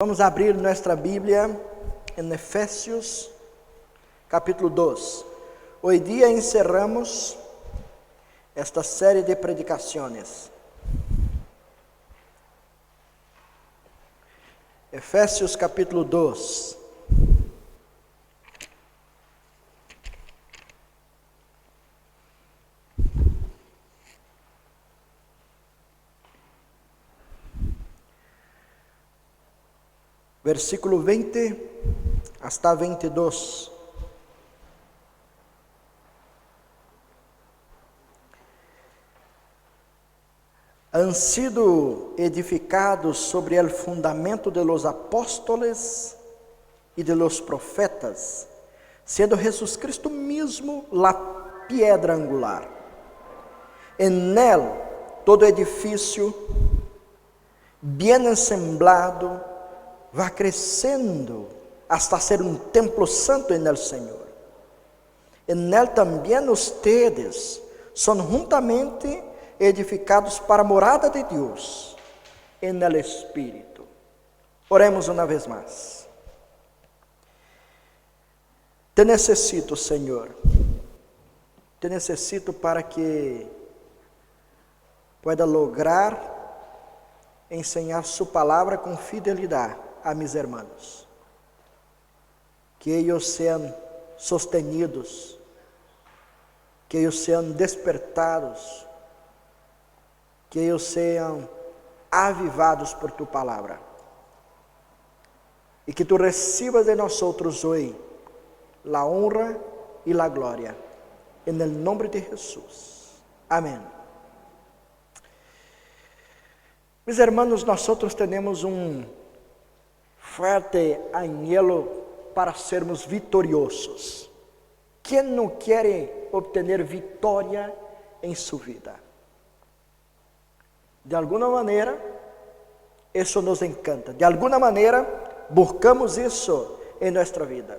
Vamos abrir nuestra Biblia en Efesios capítulo 2. Hoy día encerramos esta serie de predicaciones. Efesios capítulo 2. Versículo 20 hasta 22. Han sido edificados sobre el fundamento de los apóstoles y de los profetas, siendo Jesucristo mismo la piedra angular. En él todo edificio bien ensamblado va crescendo hasta ser un templo santo en el Señor. En él también ustedes son juntamente edificados para morada de Dios en el Espíritu. Oremos una vez más. Te necesito, Señor. Te necesito para que pueda lograr enseñar su palabra con fidelidad a mis hermanos, que ellos sean sostenidos, que ellos sean despertados, que ellos sean avivados por tu palabra, y que tú recibas de nosotros hoy la honra y la gloria, en el nombre de Jesús. Amén. Mis hermanos, nosotros tenemos un fuerte anhelo para sermos vitoriosos. ¿Quién no quiere obtener victoria en su vida? De alguna manera, eso nos encanta. De alguna manera, buscamos eso en nuestra vida.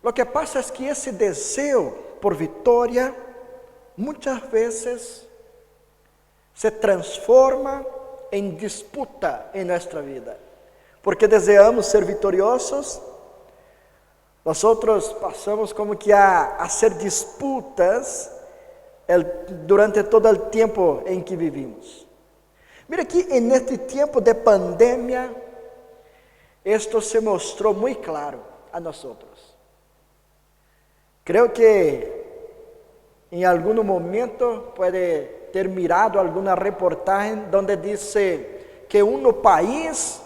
Lo que pasa es que ese deseo por victoria muchas veces se transforma en disputa en nuestra vida. Porque deseamos ser vitoriosos, nosotros pasamos como que a hacer disputas durante todo el tiempo en que vivimos. Mira aquí en este tiempo de pandemia, esto se mostró muy claro a nosotros. Creo que en algún momento puede ter mirado alguna reportaje donde dice que un país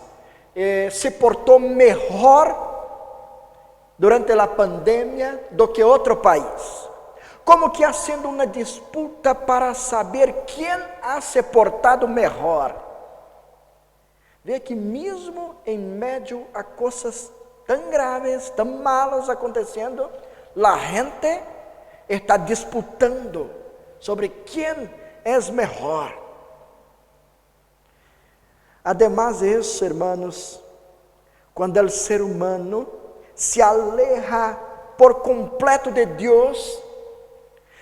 se portou melhor durante a pandemia do que outro país, como que haciendo uma disputa para saber quem ha se portado melhor. Vê que mesmo em meio a coisas tão graves, tão malas acontecendo, a gente está disputando sobre quem é melhor. Además de eso, hermanos, cuando el ser humano se aleja por completo de Dios,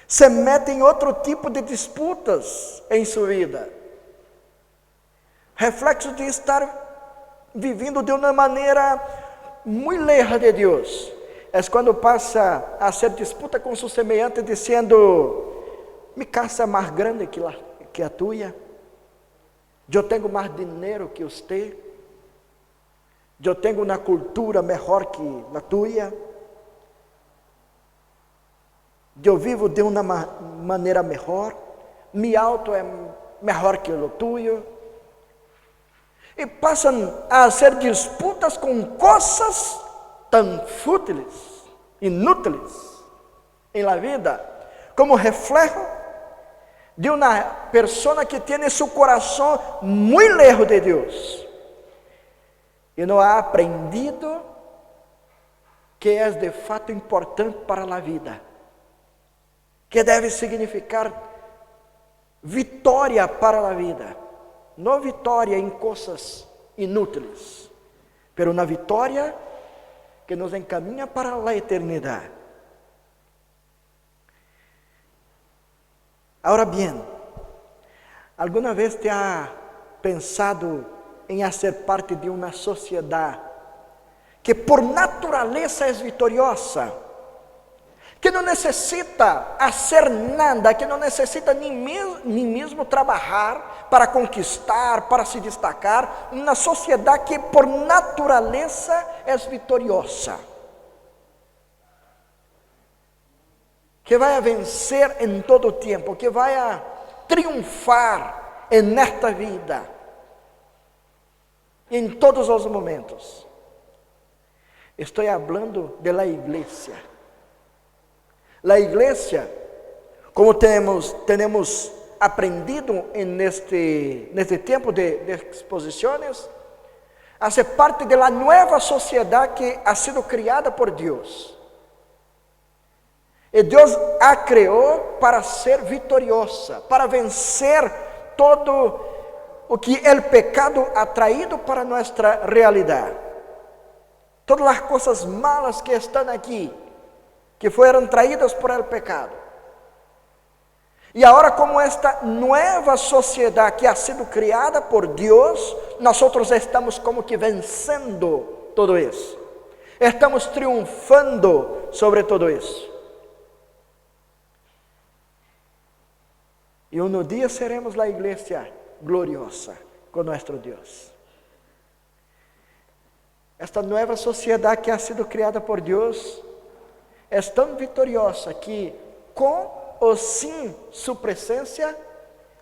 se mete em outro tipo de disputas em sua vida. Reflexo de estar vivendo de uma maneira muito lejos de Deus. É quando passa a hacer disputa com seu semelhante, dizendo: mi casa é mais grande que a tuya. Eu tenho mais dinheiro que você. Eu tenho uma cultura melhor que a tua. Eu vivo de uma maneira melhor. Mi auto é melhor que o tuyo. E passam a ser disputas com coisas tão fúteis, inúteis em la vida, como reflejo de uma pessoa que tem seu coração muito lejos de Deus e não ha aprendido que é de fato importante para a vida, que deve significar vitória para a vida, não vitória em coisas inúteis, mas uma vitória que nos encaminha para a eternidade. Ahora bien, ¿alguna vez te ha pensado em ser parte de uma sociedade que por natureza é vitoriosa, que não necessita fazer nada, que não necessita nem mesmo trabalhar para conquistar, para se destacar, uma sociedade que por natureza é vitoriosa, que vai a vencer em todo o tempo, que vai a triunfar nesta vida, em todos os momentos. Estou falando de la igreja. La igreja, como temos aprendido neste tempo de exposições, hace parte de la nueva sociedade que ha sido criada por Deus. E Deus a criou para ser vitoriosa, para vencer todo o que o pecado ha traído para nossa realidade. Todas as coisas malas que estão aqui, que foram traídas por el pecado. E agora, como esta nova sociedade que ha sido criada por Deus, nós estamos como que vencendo todo isso. Estamos triunfando sobre todo isso. E um dia seremos a igreja gloriosa com nosso Deus. Esta nova sociedade que ha sido criada por Deus é tão vitoriosa que, com ou sem sua presença,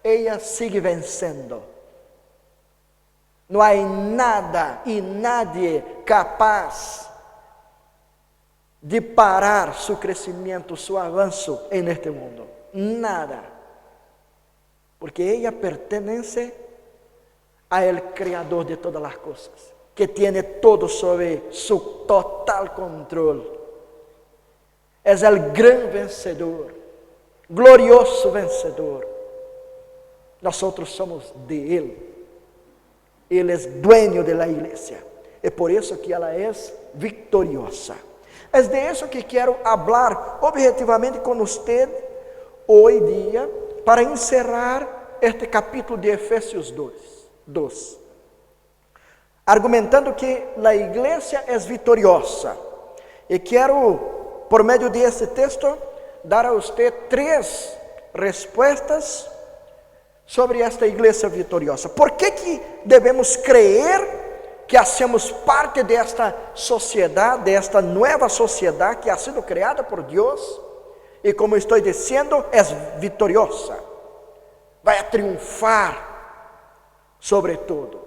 ela sigue vencendo. Não há nada e nadie capaz de parar seu crescimento, seu avanço neste mundo. Nada. Porque ela pertence ao Criador de todas as coisas, que tiene todo sob su total controle. É o gran vencedor, glorioso vencedor. Nós somos de Ele. Ele é dueño de la igreja. É por isso que ela é vitoriosa. É de isso que quero falar objetivamente com você hoje dia, para encerrar este capítulo de Efésios 2. Argumentando que a igreja é vitoriosa. E quero, por meio desse texto, dar a você 3 respostas sobre esta igreja vitoriosa. Por que devemos crer que hacemos parte desta sociedade, desta nova sociedade que ha sido criada por Deus? E como estou dizendo, é vitoriosa. Vai a triunfar sobre tudo.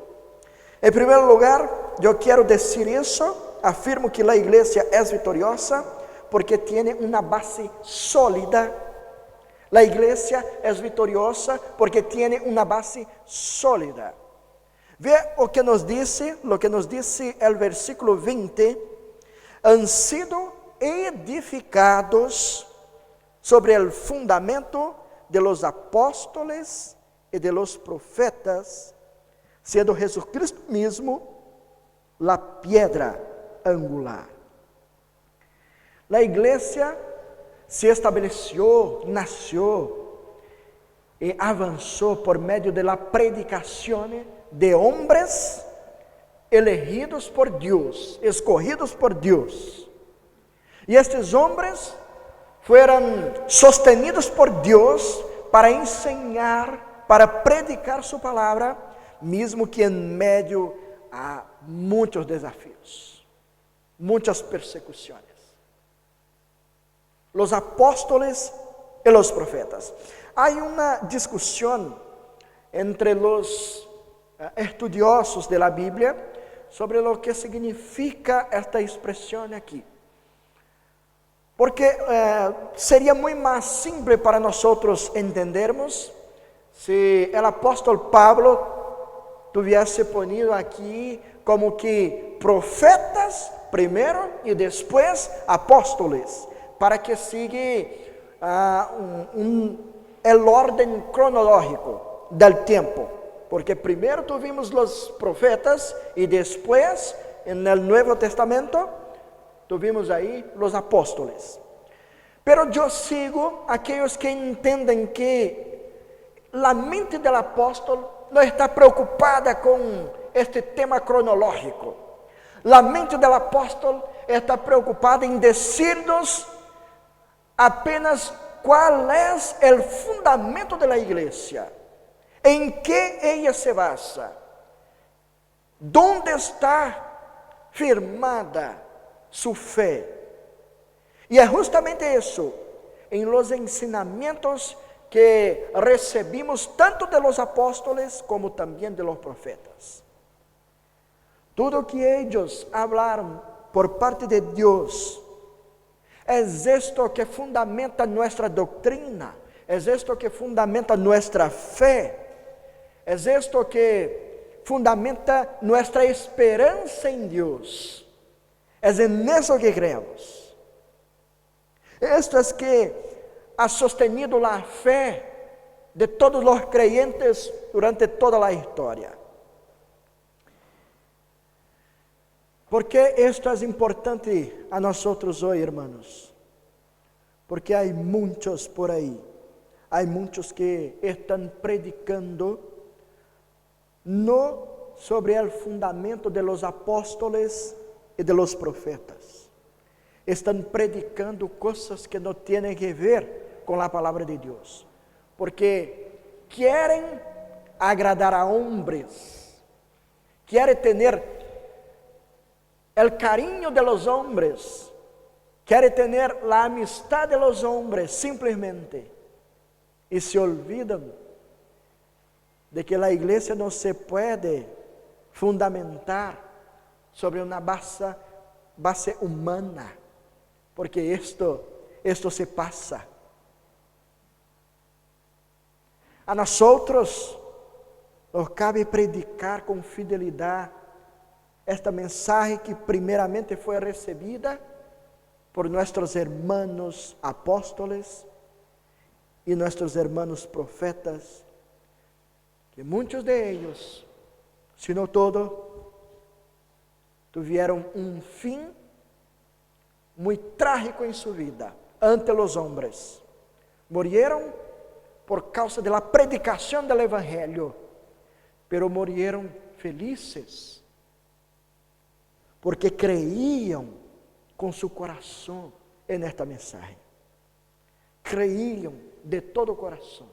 Em primeiro lugar, eu quero dizer isso, afirmo que a igreja é vitoriosa porque tem uma base sólida. A igreja é vitoriosa porque tem uma base sólida. Vê o que nos diz o versículo 20: han sido edificados sobre el fundamento de los apóstoles e de los profetas, sendo Jesucristo mesmo la piedra angular. La igreja se estabeleceu, nasceu e avançou por meio de la predicação de homens elegidos por Deus, escogidos por Deus. E estes homens foram sostenidos por Deus para ensinar, para predicar sua palavra, mesmo que em meio a muitos desafios, muitas persecuções. Os apóstolos e os profetas. Há uma discussão entre os estudiosos da Bíblia sobre o que significa esta expressão aqui. Porque seria muito mais simples para nós entendermos se o apóstolo Pablo tivesse ponido aqui como que profetas primeiro e depois apóstolos, para que siga el orden cronológico del tempo, porque primeiro tuvimos os profetas e depois, no Novo Testamento, tuvimos aí os apóstolos. Pero eu sigo aqueles que entendem que a mente do apóstolo não está preocupada com este tema cronológico. La mente del apóstol está preocupada em dizer-nos apenas qual é o fundamento da igreja, em que ela se basa, onde está firmada sua fé. E é justamente isso, em los ensinamentos que recebimos tanto de los apóstoles como também de los profetas. Tudo que eles hablaram por parte de Deus, é isto que fundamenta nossa doutrina, é isto que fundamenta nossa fé, é isto que fundamenta nossa esperança em Deus. É nisso que creemos. Esto es que ha sostenido a fé de todos os creyentes durante toda a história. ¿Por que esto es importante a nosotros hoy, hermanos? Porque hay muchos por ahí, hay muchos que están predicando no sobre el fundamento de los apóstoles y de los profetas. Están predicando cosas que no tienen que ver con la palabra de Dios, porque quieren agradar a hombres, quieren tener el cariño de los hombres, quiere tener la amistad de los hombres simplemente, y se olvidan de que la iglesia no se puede fundamentar sobre una base humana, porque esto se pasa. A nosotros nos cabe predicar com fidelidade esta mensagem que primeiramente foi recebida por nossos hermanos apóstoles e nossos hermanos profetas, que muitos de eles, se não todos, tiveram fim muito trágico em sua vida ante os homens. Morreram por causa da predicação do evangelho, pero morreram felizes, porque creíam com seu coração nesta mensagem. Creíam de todo o coração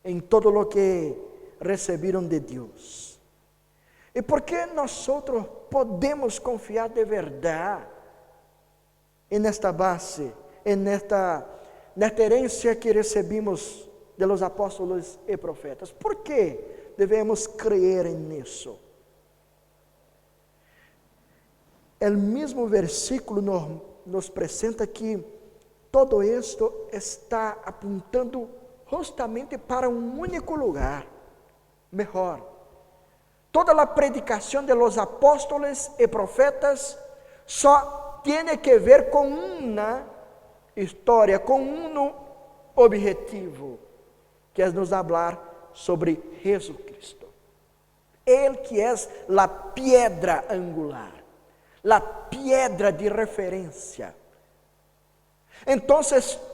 em todo o que receberam de Deus. E por que nós podemos confiar de verdade nesta base, nesta herência que recebemos de los apóstolos e profetas? Por que devemos crer nisso? O mesmo versículo nos apresenta que todo isto está apontando justamente para um único lugar. Melhor, toda a predicação de los apóstoles e profetas só tem que ver com uma história, com um objetivo, que é nos falar sobre Jesucristo. Ele que é a pedra angular, a pedra de referência. Então,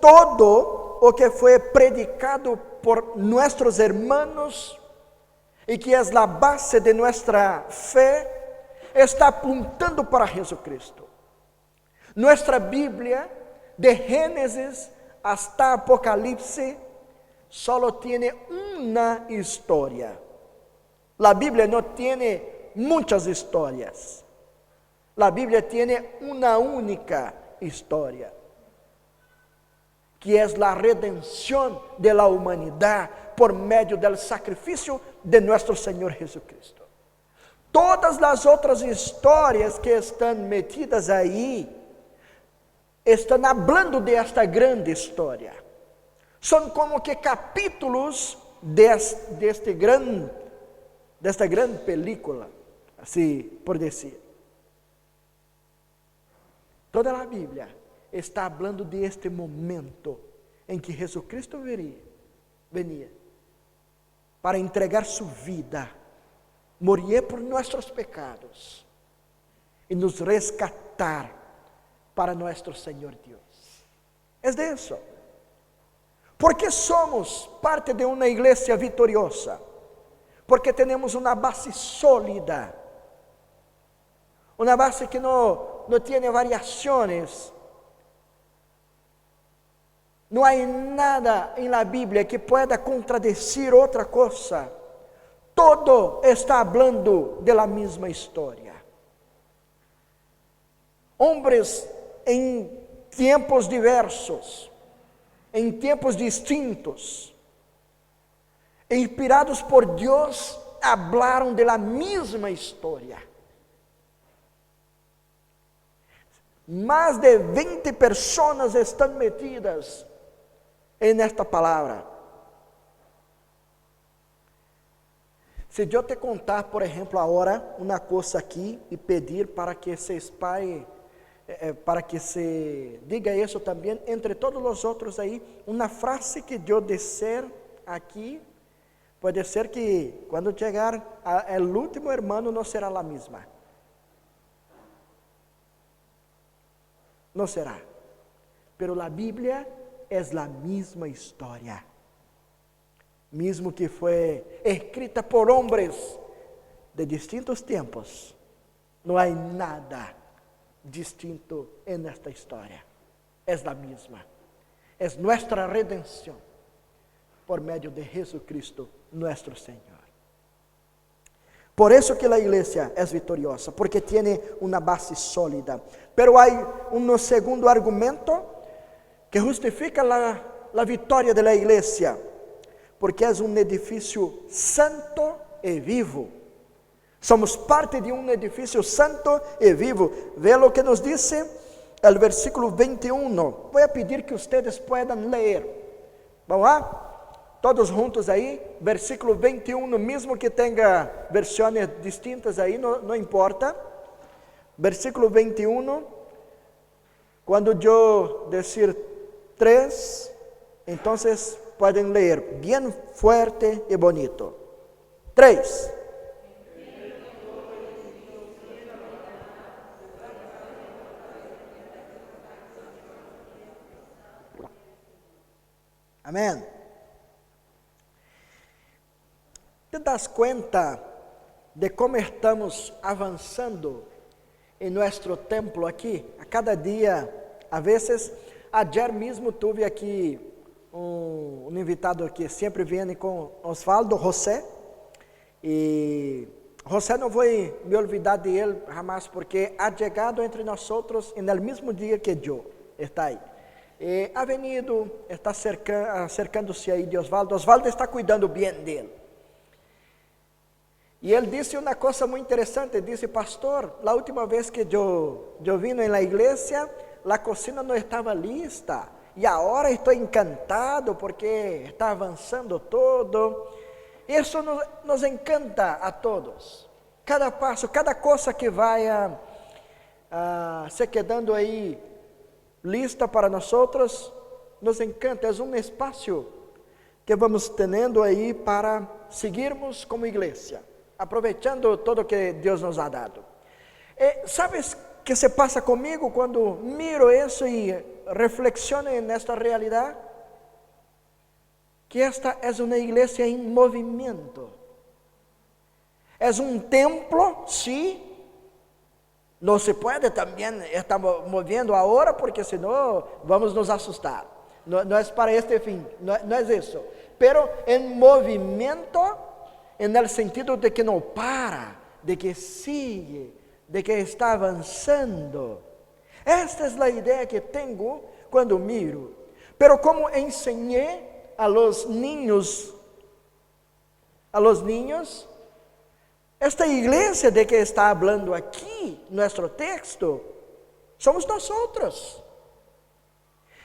todo o que foi predicado por nossos hermanos e que é a base de nossa fé, está apuntando para Jesucristo. Nossa Bíblia, de Gênesis hasta Apocalipse, solo tiene uma história. A Bíblia não tem muitas histórias. A Bíblia tem uma única história, que é a redenção da humanidade por meio do sacrifício de nosso Senhor Jesucristo. Todas as outras histórias que estão metidas aí estão falando desta grande história. São como que capítulos desta grande película, assim por dizer. Toda a Bíblia está falando deste momento em que Jesucristo venia para entregar sua vida, morrer por nossos pecados e nos resgatar para nosso Senhor Deus. É disso. Porque somos parte de uma igreja vitoriosa. porque temos uma base sólida, uma base que não tem variações. Não há nada na Bíblia que pueda contradecir outra coisa. Todo está falando da mesma história. Homens em tempos diversos, em tempos distintos, inspirados por Deus, falaram da mesma história. Mais de 20 pessoas estão metidas nesta palavra. Se eu te contar, por exemplo, agora, uma coisa aqui e pedir para que se espalhe, para que se diga isso também entre todos os outros aí, uma frase que eu disser aqui, pode ser que quando chegar o último hermano não será a mesma. Não será. Pero a Bíblia é a mesma história. Mesmo que foi escrita por homens de distintos tempos, não há nada distinto nesta história. É a mesma. É nossa redenção por meio de Jesucristo, nosso Senhor. Por isso que a igreja é vitoriosa, porque tem uma base sólida. Pero há um segundo argumento que justifica a vitória da igreja, porque é um edifício santo e vivo. Somos parte de um edifício santo e vivo. Vê o que nos diz o versículo 21. Vou pedir que vocês possam ler. Vamos lá? Todos juntos aí, versículo 21, mesmo que tenha versões distintas aí, não importa. Versículo 21, quando eu dizer 3, então podem ler bem forte e bonito. 3. Amém. Te das conta de como estamos avançando em nosso templo aqui? A cada dia, a vezes, ayer mesmo tive aqui um invitado que sempre vem com Osvaldo, José, e José não vou me olvidar de ele jamais, porque ha chegado entre nós no mesmo dia que eu, está aí. Ha venido, está acercando-se aí de Osvaldo. Osvaldo está cuidando bem dele. E ele disse uma coisa muito interessante, disse: pastor, a última vez que eu vim na igreja, a cocina não estava lista, e agora estou encantado porque está avançando todo. Isso nos encanta a todos, cada passo, cada coisa que vai se quedando aí lista para nós, nos encanta, é um espaço que vamos tendo aí para seguirmos como igreja, aproveitando tudo que Deus nos ha dado. ¿Sabes que se passa comigo quando miro isso e reflexiono nesta realidade? Que esta é uma igreja em movimento. É um templo, sim. Não se pode também estar movendo agora, porque senão vamos nos assustar. Não é para este fim, não é isso. Pero em movimento, no sentido de que não para, de que sigue, de que está avançando. Esta é a ideia que tenho quando miro. Pero como ensinei a los niños, esta igreja de que está falando aqui, nosso texto, somos nós.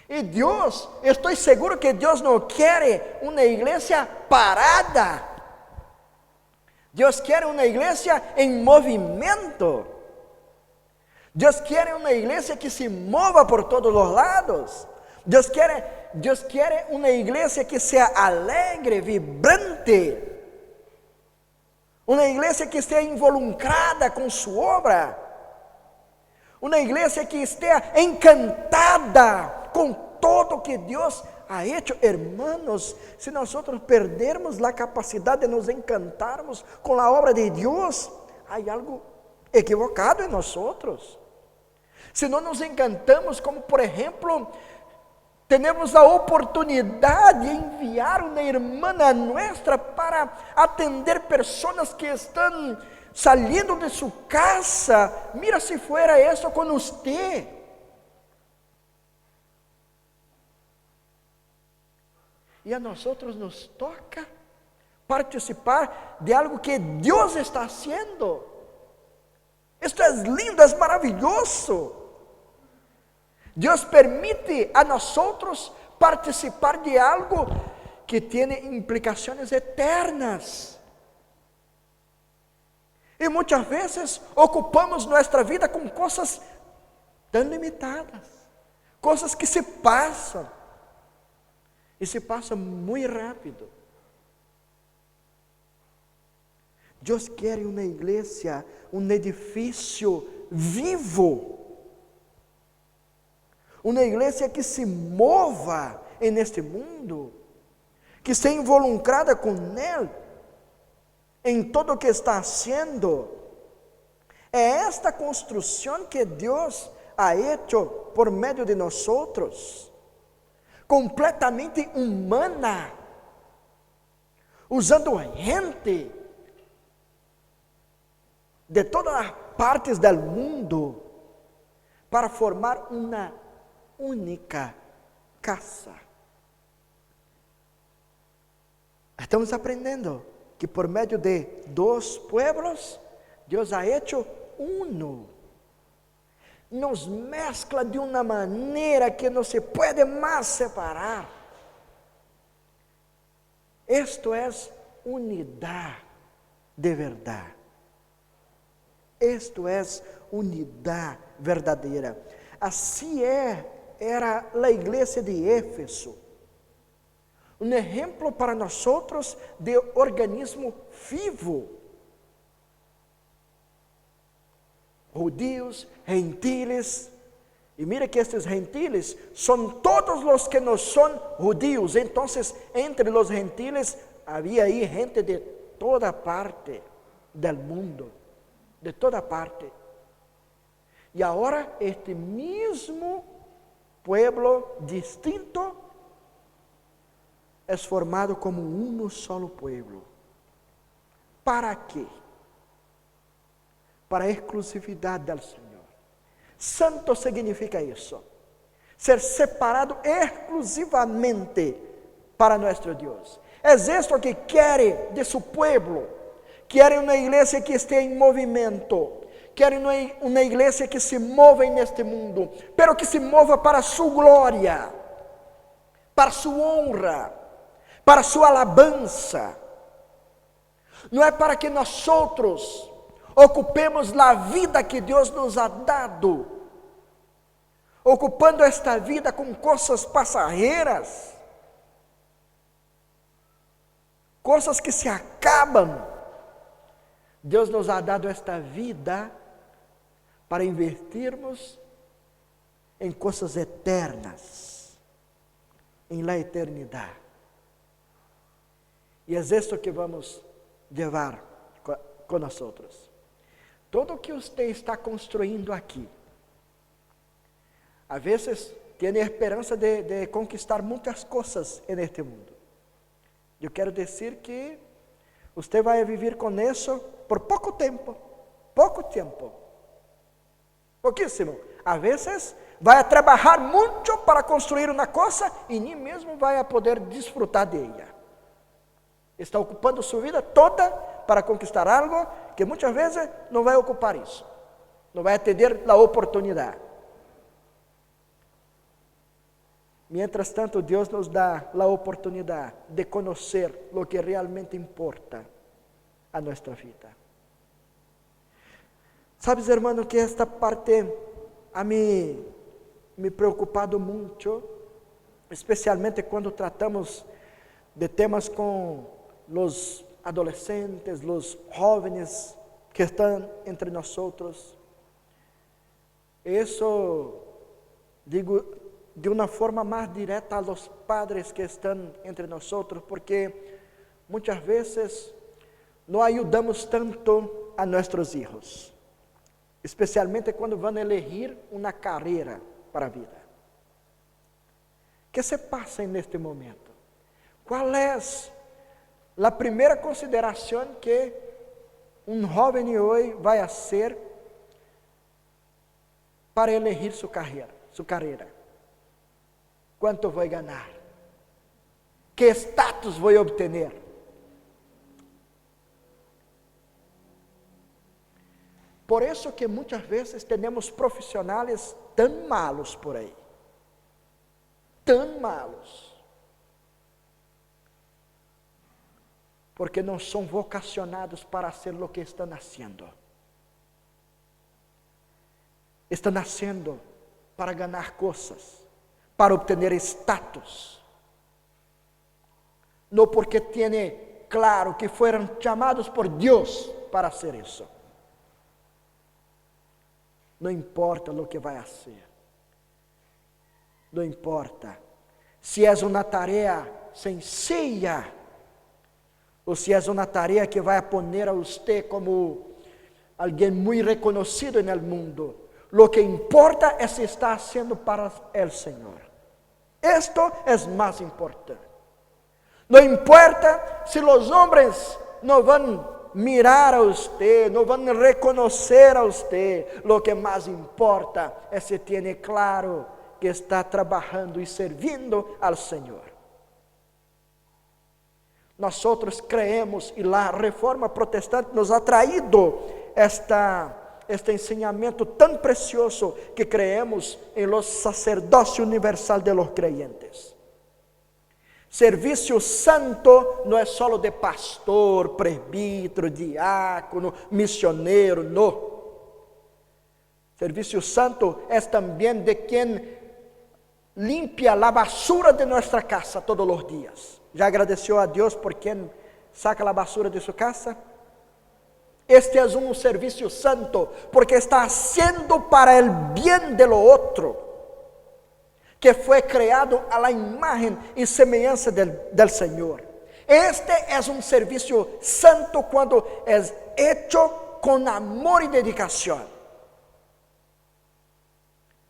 E Deus, estou seguro que Deus não quer uma igreja parada. Deus quer uma igreja em movimento. Deus quer uma igreja que se mova por todos os lados. Deus quer uma igreja que seja alegre, vibrante. Uma igreja que esteja involucrada com sua obra. Uma igreja que esteja encantada com tudo que Deus ha hecho. Hermanos, si nosotros perdermos la capacidad de nos encantarmos con la obra de Dios, hay algo equivocado en nosotros. Si no nos encantamos, como por ejemplo, tenemos la oportunidad de enviar una hermana nuestra para atender personas que están saliendo de su casa. Mira si fuera eso con usted. Y a nosotros nos toca participar de algo que Dios está haciendo. Esto es lindo, es maravilloso. Dios permite a nosotros participar de algo que tiene implicaciones eternas. Y muchas veces ocupamos nuestra vida con cosas tan limitadas, cosas que se pasan, y se pasan muy rápido. Dios quiere una iglesia, un edificio vivo, uma igreja que se mova neste mundo, que esteja involucrada com Ele, em todo o que está haciendo. É esta construção que Deus ha hecho por meio de nós, completamente humana, usando gente de todas as partes do mundo para formar uma única casa. Estamos aprendendo que por meio de dois pueblos, Deus ha hecho uno. Nos mezcla de uma maneira que não se pode mais separar. Esto é unidade de verdade. Esto é unidade verdadeira. Assim era a igreja de Éfeso, um exemplo para nós de organismo vivo. Judíos, gentiles, e mira que estes gentiles são todos os que não são judíos. Então, entre os gentiles havia aí gente de toda parte do mundo, de toda parte. E agora este mesmo pueblo distinto é formado como um solo pueblo. ¿Para quê? Para a exclusividade do Senhor. Santo significa isso, ser separado exclusivamente para nosso Deus. É isto que quer de seu pueblo. Quer uma igreja que esteja em movimento. Quer uma igreja que se mova neste mundo, pero que se mova para sua glória, para sua honra, para sua alabança. Não é para que nós ocupemos a vida que Deus nos ha dado, ocupando esta vida com coisas passageiras, coisas que se acabam. Deus nos ha dado esta vida para investirmos em coisas eternas, em la eternidade. E é isso que vamos levar com nós. Todo o que você está construindo aqui, a vezes tem a esperança de conquistar muitas coisas neste mundo. Eu quero dizer que você vai viver com isso por pouco tempo, pouquíssimo. A vezes vai trabalhar muito para construir uma coisa e nem mesmo vai poder desfrutar de ela. Está ocupando sua vida toda para conquistar algo que muitas vezes não vai ocupar isso, não vai ter a oportunidade. Mientras tanto, Deus nos dá a oportunidade de conhecer o que realmente importa a nossa vida. Sabes, hermano, que esta parte a mim me preocupado muito, especialmente quando tratamos de temas com os adolescentes, os jovens que estão entre nós. Isso, digo, de una forma más directa a los padres que están entre nosotros, porque muchas veces no ayudamos tanto a nuestros hijos, especialmente cuando van a elegir una carrera para a vida. ¿Qué se pasa en este momento? ¿Cuál es la primera consideración que un joven hoy va a hacer para elegir su carrera? ¿Cuánto voy a ganar? ¿Qué estatus voy a obtener? Por eso que muchas veces tenemos profesionales tan malos por ahí. Tan malos. Porque não são vocacionados para hacer lo que estão haciendo. Estão haciendo para ganhar coisas, para obter status. Não porque tiene claro que foram chamados por Deus para hacer isso. Não importa lo que vai fazer. Não importa se é uma tarefa sencilla ou se é uma tarefa que vai poner a você como alguém muito reconhecido no mundo. Lo que importa é se está haciendo para el Senhor. Esto é mais importante. Não importa se os homens não vão mirar a usted, não vão reconhecer a usted. Lo que mais importa é se tiene claro que está trabalhando e servindo al Senhor. Nós creemos, e a reforma protestante nos ha traído este ensinamento tão precioso, que creemos em los sacerdócio universal de los creyentes. Serviço santo não é só de pastor, presbítero, diácono, missioneiro, não. Serviço santo é também de quem limpia a basura de nossa casa todos os dias. Já agradeceu a Deus por quem saca a basura de sua casa? Este é um serviço santo, porque está haciendo para el bien de lo otro, que foi criado a la imagen e semelhança del Senhor. Este é um serviço santo quando é hecho com amor e dedicação.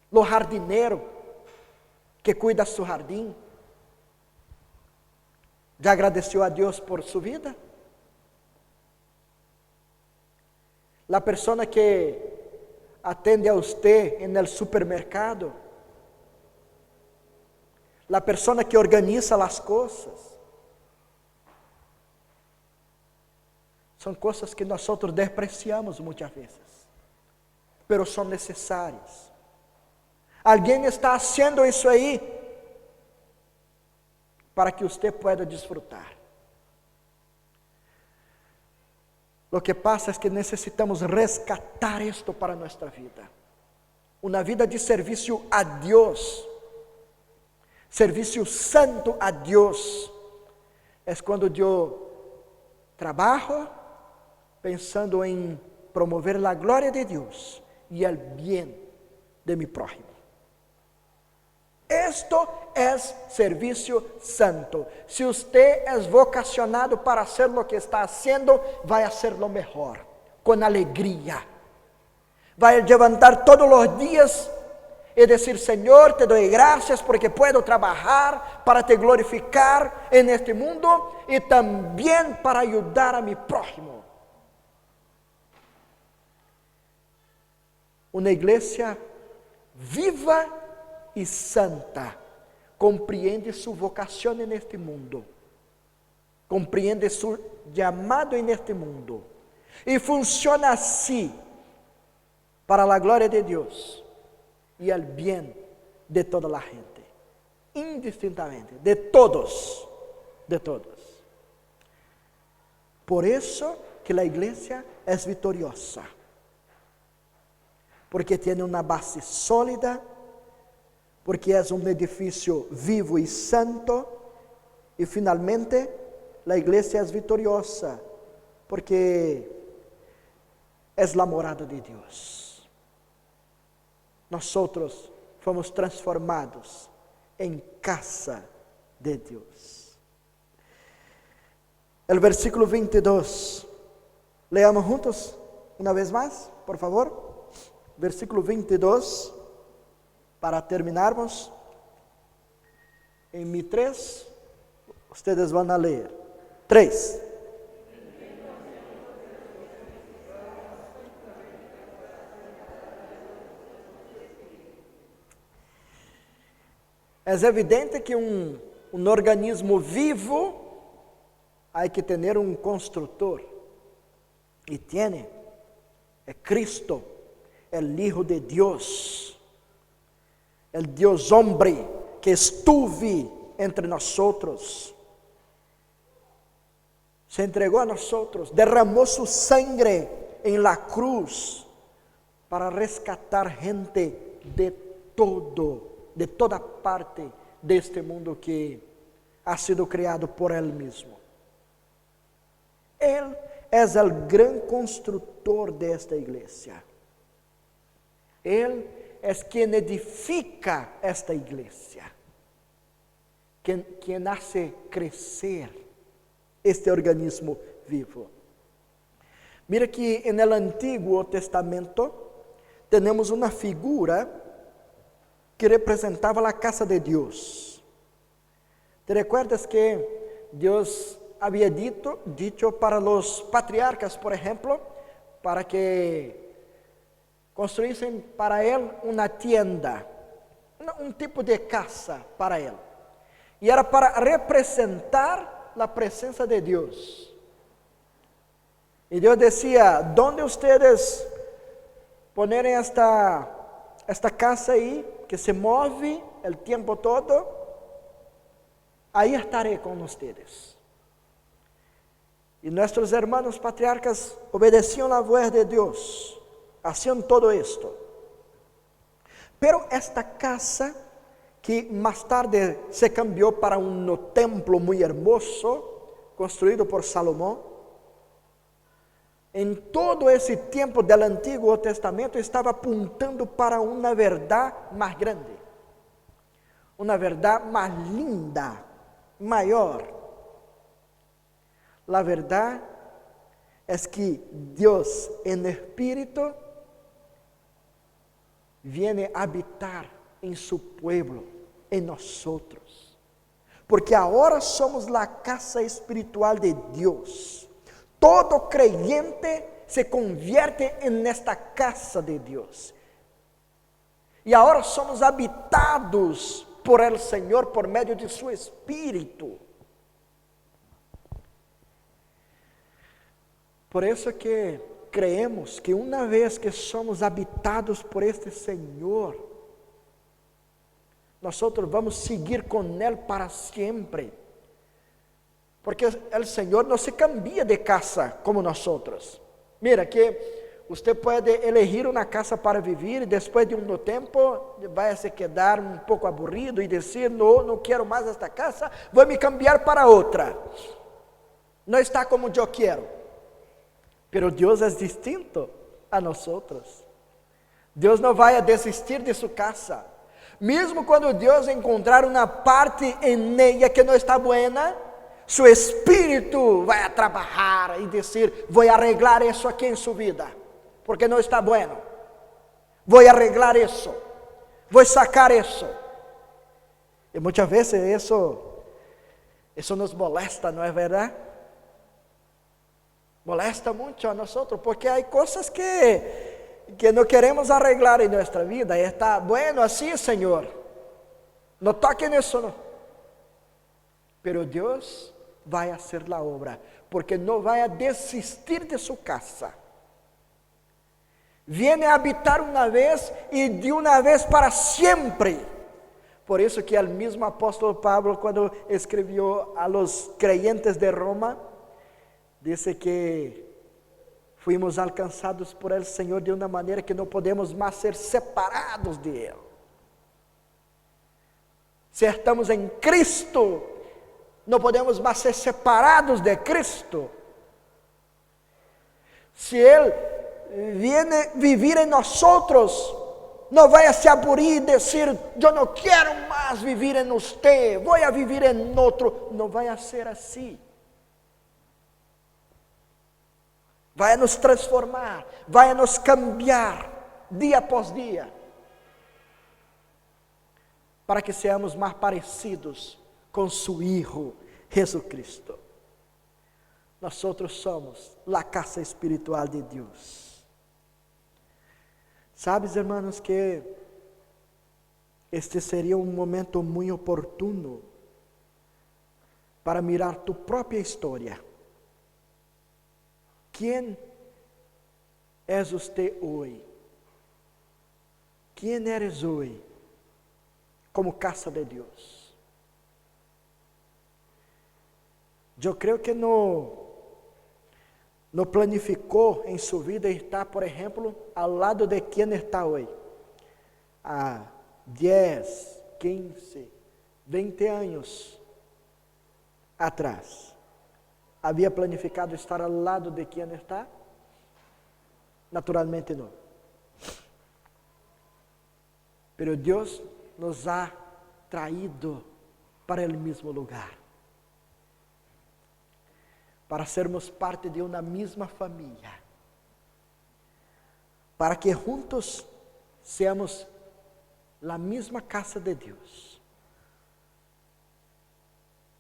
O jardineiro que cuida seu jardim, já agradeceu a Deus por sua vida? A pessoa que atende a você no supermercado, a pessoa que organiza as coisas, são coisas que nós despreciamos muitas vezes, mas são necessárias. Alguém está fazendo isso aí para que você pueda desfrutar. Lo que pasa es que necesitamos rescatar esto para nuestra vida. Una vida de servicio a Dios, servicio santo a Dios, es cuando yo trabajo pensando en promover la gloria de Dios y el bien de mi prójimo. Esto es servicio santo. Si usted es vocacionado para hacer lo que está haciendo, va a hacerlo mejor, con alegría. Va a levantar todos los días y decir: Señor, te doy gracias porque puedo trabajar para te glorificar en este mundo y también para ayudar a mi prójimo. Una iglesia viva e santa compreende sua vocação neste mundo, compreende seu chamado neste mundo e funciona assim para a glória de Deus e o bem de toda a gente, indistintamente, de todos, de todos. Por isso que a igreja é vitoriosa, porque tem uma base sólida, porque é um edifício vivo e santo, e finalmente a igreja é vitoriosa, porque é a morada de Deus. Nós fomos transformados en casa de Dios. El versículo 22, leamos juntos una vez más, por favor. Versículo 22, para terminarmos. En mi 3, ustedes van a leer. 3. Es evidente que un organismo vivo hay que tener un constructor. Y tiene. Es Cristo, el Hijo de Dios. El Dios hombre que estuve entre nosotros. Se entregó a nosotros, derramó su sangre en la cruz para rescatar gente de toda parte de este mundo que ha sido creado por Él mismo. Él es el gran constructor de esta iglesia. Él es quien edifica esta iglesia, quien hace crecer este organismo vivo. Mira que en el Antiguo Testamento tenemos una figura que representaba la casa de Dios. ¿Te recuerdas que Dios había dicho para los patriarcas, por ejemplo, para que construyesen para Él una tienda, un tipo de casa para Él? Y era para representar la presencia de Dios. Y Dios decía, ¿dónde ustedes ponen esta casa ahí, que se mueve el tiempo todo? Ahí estaré con ustedes. Y nuestros hermanos patriarcas obedecían la voz de Dios, hacían todo esto. Pero esta casa, que más tarde se cambió para un templo muy hermoso, construido por Salomón, en todo ese tiempo del Antiguo Testamento estaba apuntando para una verdad más grande, una verdad más linda, mayor. La verdad es que Dios en espíritu viene a habitar en su pueblo, en nosotros. Porque ahora somos la casa espiritual de Dios. Todo creyente se convierte en esta casa de Dios. Y ahora somos habitados por el Señor por medio de su Espíritu. Por eso que creemos que una vez que somos habitados por este Señor, nosotros vamos a seguir con Él para siempre. Porque el Señor no se cambia de casa como nosotros. Mira que usted puede elegir una casa para vivir y después de un tiempo va a se quedar un poco aburrido y decir, no quiero más esta casa, voy a me cambiar para otra. No está como yo quiero. Pero Dios es distinto a nosotros. Dios no va a desistir de su casa. Mesmo quando Deus encontrar uma parte em ella que não está buena, su espírito vai trabalhar e dizer, vou arreglar isso aqui em sua vida, porque não está bueno. Vou arreglar isso, vou sacar isso. E muitas vezes isso nos molesta, não é verdade? Molesta muito a nós, porque há coisas que não queremos arreglar em nossa vida. Está bueno assim, Senhor, não toque nisso, não. Pero Deus vai fazer a obra, porque não vai a desistir de sua casa. Viene a habitar uma vez e de uma vez para sempre. Por isso que o mesmo apóstolo Pablo, quando escreveu a los creyentes de Roma, disse que fuimos alcançados por el Senhor de uma maneira que não podemos mais ser separados de Ele. Se estamos em Cristo, não podemos mais ser separados de Cristo. Se Ele viene vivir em nós, Não vai se aburrir e dizer, eu não quero mais viver em você, vou a viver em outro. Não vai ser assim. Vai nos transformar, vai nos cambiar, dia após dia, para que seamos mais parecidos com su Hijo, Jesucristo. Nós somos a casa espiritual de Deus. Sabes, hermanos, que este seria um momento muito oportuno para mirar tu própria história. Quem é você hoje? Quem eres hoje como casa de Deus? Eu creio que não planificou em sua vida estar, por exemplo, ao lado de quem está hoje. Há 10, 15, 20 anos atrás. Havia planificado estar ao lado de quem está? Naturalmente não. Pero Deus nos ha traído para o mesmo lugar. Para sermos parte de uma mesma família. Para que juntos seamos a mesma casa de Deus.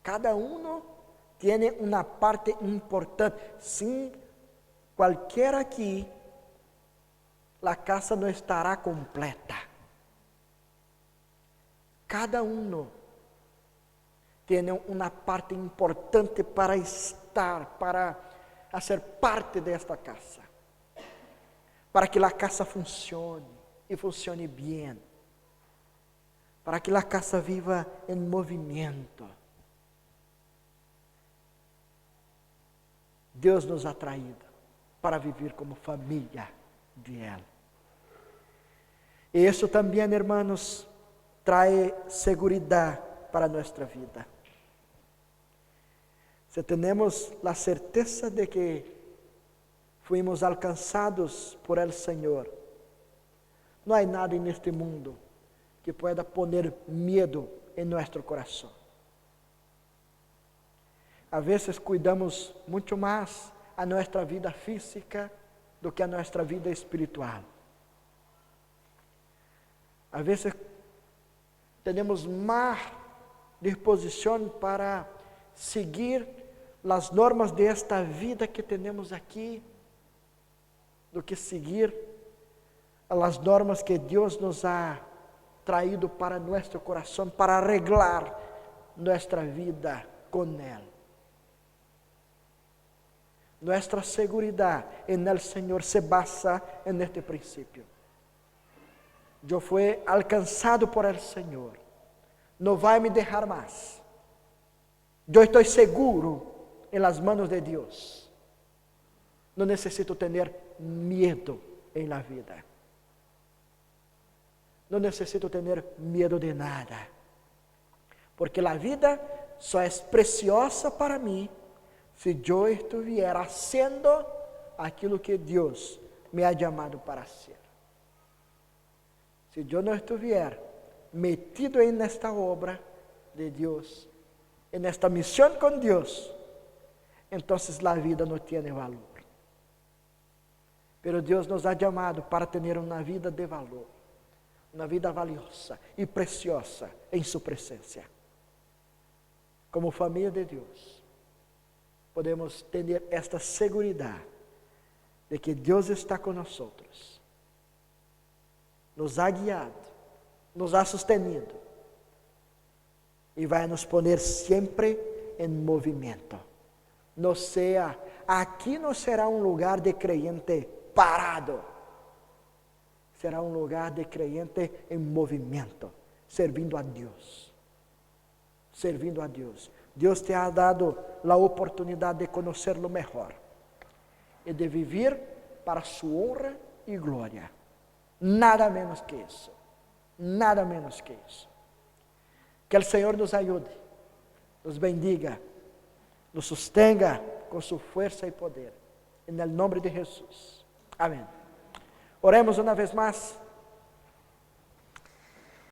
Cada tem uma parte importante. Sem qualquer aqui, a casa não estará completa. Cada tem uma parte importante para estar, para ser parte desta casa. Para que a casa funcione, e funcione bem. Para que a casa viva em movimento. Deus nos ha traído para viver como família de Él. E isso também, hermanos, trae seguridade para nossa vida. Se temos a certeza de que fuimos alcançados por el Senhor, não há nada neste mundo que pueda poner medo em nosso coração. A vezes cuidamos muito mais a nossa vida física do que a nossa vida espiritual. A vezes temos mais disposição para seguir as normas desta vida que temos aqui, do que seguir as normas que Deus nos ha traído para nosso coração, para arreglar nossa vida com Ele. Nuestra seguridad en el Señor se basa en este principio. Yo fui alcanzado por el Señor. No va a me dejar más. Yo estoy seguro en las manos de Dios. No necesito tener miedo en la vida. No necesito tener miedo de nada. Porque la vida só es preciosa para mí se eu estiver haciendo aquilo que Deus me ha chamado para ser. Se eu não estiver metido em esta obra de Deus, en esta missão com Deus, então a vida não tem valor. Pero Deus nos ha chamado para ter uma vida de valor, uma vida valiosa e preciosa em sua presença. Como família de Deus, podemos ter esta segurança de que Deus está conosco, nos ha guiado, nos ha sostenido e vai nos poner sempre em movimento. Aqui não será um lugar de creyente parado, será um lugar de creyente em movimento, servindo a Deus. Servindo a Deus. Deus te ha dado a oportunidade de conhecê-lo melhor e de viver para sua honra e glória. Nada menos que isso. Nada menos que isso. Que o Senhor nos ajude, nos bendiga, nos sostenga com sua força e poder. Em nome de Jesus. Amém. Oremos uma vez mais.